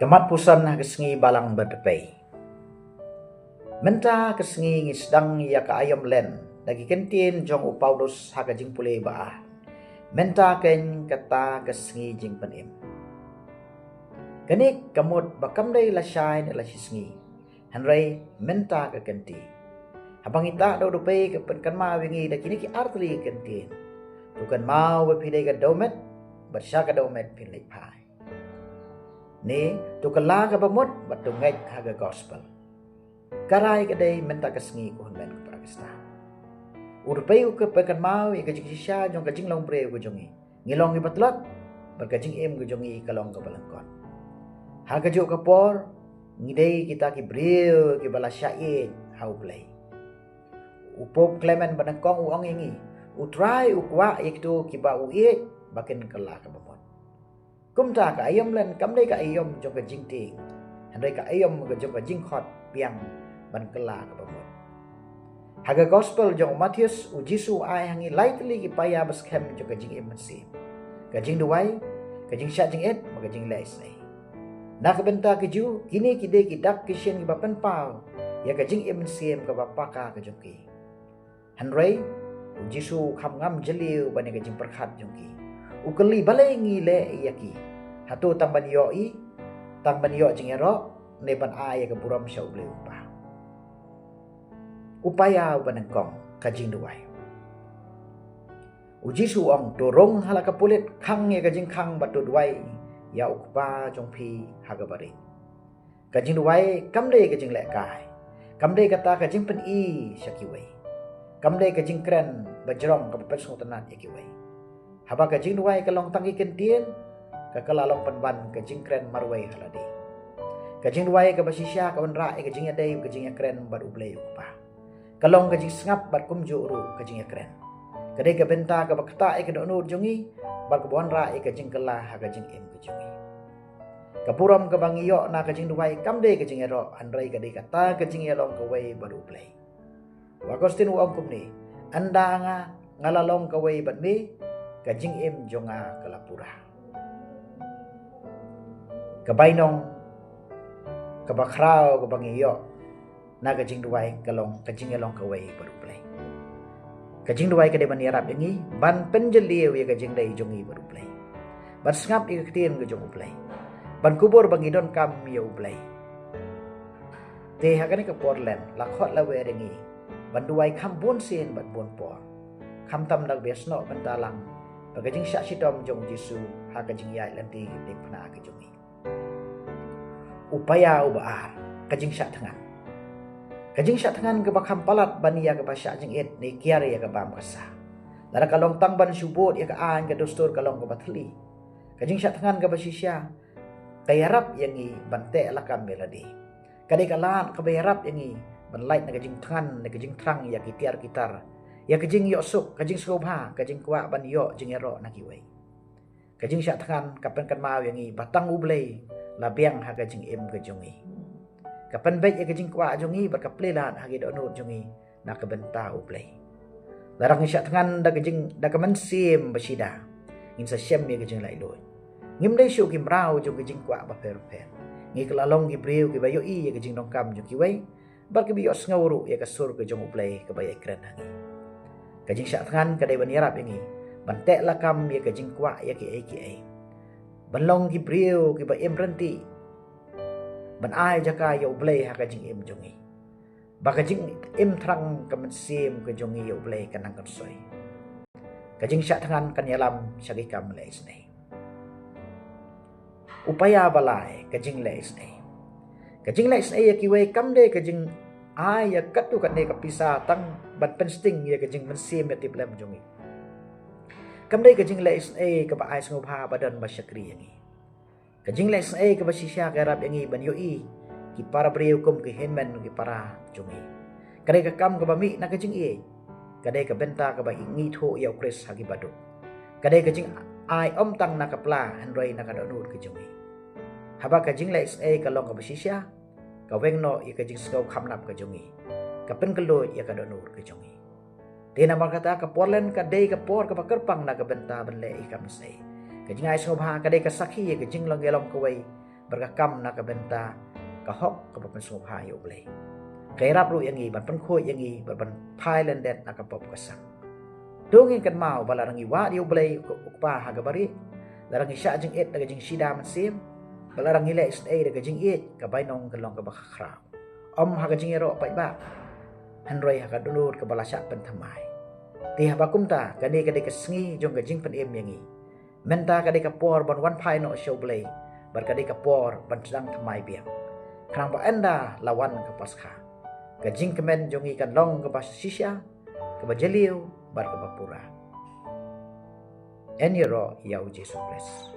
Kemat pusan kesengi balang berdepay. Menta kesengi ngisdang ya ka ayam len. Dagi kentin jong upaulus haka jing pulih baah. Menta ken kata kesengi jing penim. Kenik kamut bakam day lasyay la sisngi. Hanray menta ke kenti. Habang ita do dupay ke penkan ma wingi da kini ki artli kentin. Tukan mau bepidai ka domet bersya ka domet pin pai. Ni tukala ka bamut batungay haga gospel. Karay ka day menta kesengi ko men ko prakista. Urpay ko penkan mau ikajing sisya jong kajing long bre ko jongi. Ngilong ibatlot berkajing em ko jongi kalong ka balangkon. Haga jo ka por ngidai kita ki bril ki bala syait how play. Upop Clement banangkong uang ingi. Utray ukwa iktu ki ba uit bakin kala ka bamut. Kumta ka ayam len kam dai ka ayam jong ka jing ting. Handai ka ayam ka jong ka jing khot piang ban kala ka bamut. Haga gospel jong Matius u Jisu ai hangi lightly ki paya baskem jong ka jing em si. Ka jing duai, ka jing sya jing et, ka jing lais ai. Nak benta ke ju kini ki dai ki dak ki shen ki bapan pau. Ya ka jing em si ka bapaka ka jong ki. Handai u Jisu kham ngam jeliu ban ka jing perkhat jong ki. Ukeli balai ngile yaki hatu tamban yoi tamban yo jingero neban ay ka buram sya ule upaya banangkong kajing duai uji suong dorong halaka pulit khang ye kajing khang batu duai ya ukpa jongpi hagabari kajing duai kamde kajing lekai kamde kata kajing pen i syakiwai kamde kajing kren bajrong kapet sultanat yakiwai haba kajing duai kalong tangi kentien kakalalong panban kajing kren marwai haladi kajing duai ka basisya ka wanra kajing adai kajing kren bar ublay ukpa kalong kajing sngap bar kumju uru kajing kren kadai ka benta ka bakta ka donur jongi bar kubonra kajing kala ha kajing em kajungi kapuram ka bangiyo na kajing duai kamde kajing ero andrai kadai kata kajing yalong ka wai bar ublay wakostin uang kumni anda nga ngalalong ka wai bat me kajing em jonga kalapura. Kabainong kabakraw kabangiyo na kajing duai kalong kajing elong kawai baruplay. Kajing duai kadai manirap yangi ban penjeliw ya kajing dai jongi baruplay. Ban sngap ikaktin ke jong uplay. Ban kubur bangidon kam ya uplay. Te hakani ka Portland lakhot la weringi ban duai kam bon sin ban bon por. Kam tam dak besno bantalang bagajing syak sitom jong Jisu ha kajing yai lanti dik pna ka jongi upaya ubaar kajing syak tangan ke bakam palat bania ke basyak jing et ni kiar ya ke bam kasa lara kalong tang ban subut ya ke an ke dostur kalong ke batli kajing syak tangan ke basisya kayarap yangi bante lakam meladi kadai kalan ke bayarap yangi ban light na kajing tangan na kajing trang ya kitiar kitar ya kajing yok suk kajing skobha kajing kwa ban yok jing ero nakiwai kajing syak tangan kapan kan mau yangi batang ublay labiang ha kajing em kajongi kapan baik ya kajing kwa jongi berkaplelan hagi donut jongi nak kebenta ublay larang syak tangan da kajing da kamansim basida ngim sa syem ya kajing lai loy ngim dai syuk kim rau jong kajing kwa ba per ngi kelalong gi breu ki bayo i ya kajing dongkam jong kiwai bar ke biyo ngawru ya kasur ke jong ublay ke bayai kren hangi kajing syak tangan kadai banirap ini bantek lakam ya kajing kwa ya ki banlong ki brio ki ba em renti ban ai jaka ya ublay ha kajing em jongi ba kajing em trang ka mensim ke jongi ya ublay kanang kansoi kajing syak tangan kan yalam syagi kam leis nei upaya balai kajing leis nei ya kiwai kam de kajing ai ya katu kat ne kapisa tang ban pensting ya kajing mensim ya tiblem jongi kamdai kajing leis ka ba ai ngobha badan basyakri yangi kajing leis ka basisya garap yangi ban yoi ki para breukum ki henmen ki para jongi kadai ka kam ka bami na kajing kadai ka benta ka ba ngi tho ya kris hagi badu kadai kajing ai om tang na kapla handroi na kadonur ki jongi haba kajing leis ka long ka basisya ka wengno ya kajing skau khamnap ka jongi ka penkelo ya ka donur ka jongi Tina makata ka Portland ka day ka por ka pakerpang na ka benta banle ikam say. Kajing ay sngobha ka day ka sakhi ka jing lang gelong kaway berkakam na kabenta kahok kapapan sungup hayo blay. Kay rap ru yangi ban penkoy yangi ban Thailand det na kapop kasang. Dongin kan mau balarangi wa dio blay ukpa hagabari. Larangi sya jing et daga jing shida man sim. Balarangi le isn daga jing et kabay nong kalong kabakakraw. Om haga jing ero pa iba. Hanroy haga dulur kabalasya pentamay. Tiha bakumta kani kadi kesengi jong gajing pen em yangi. Menta kadi kapor ban wan pai no show blay. Bar kadi kapor ban sedang tamai biang. Kerang ba enda lawan ke pasca. Gajing kemen jong ikan long ke pas sisya. Ke bajeliu bar ke bapura. En yero yau Jesu Kristus.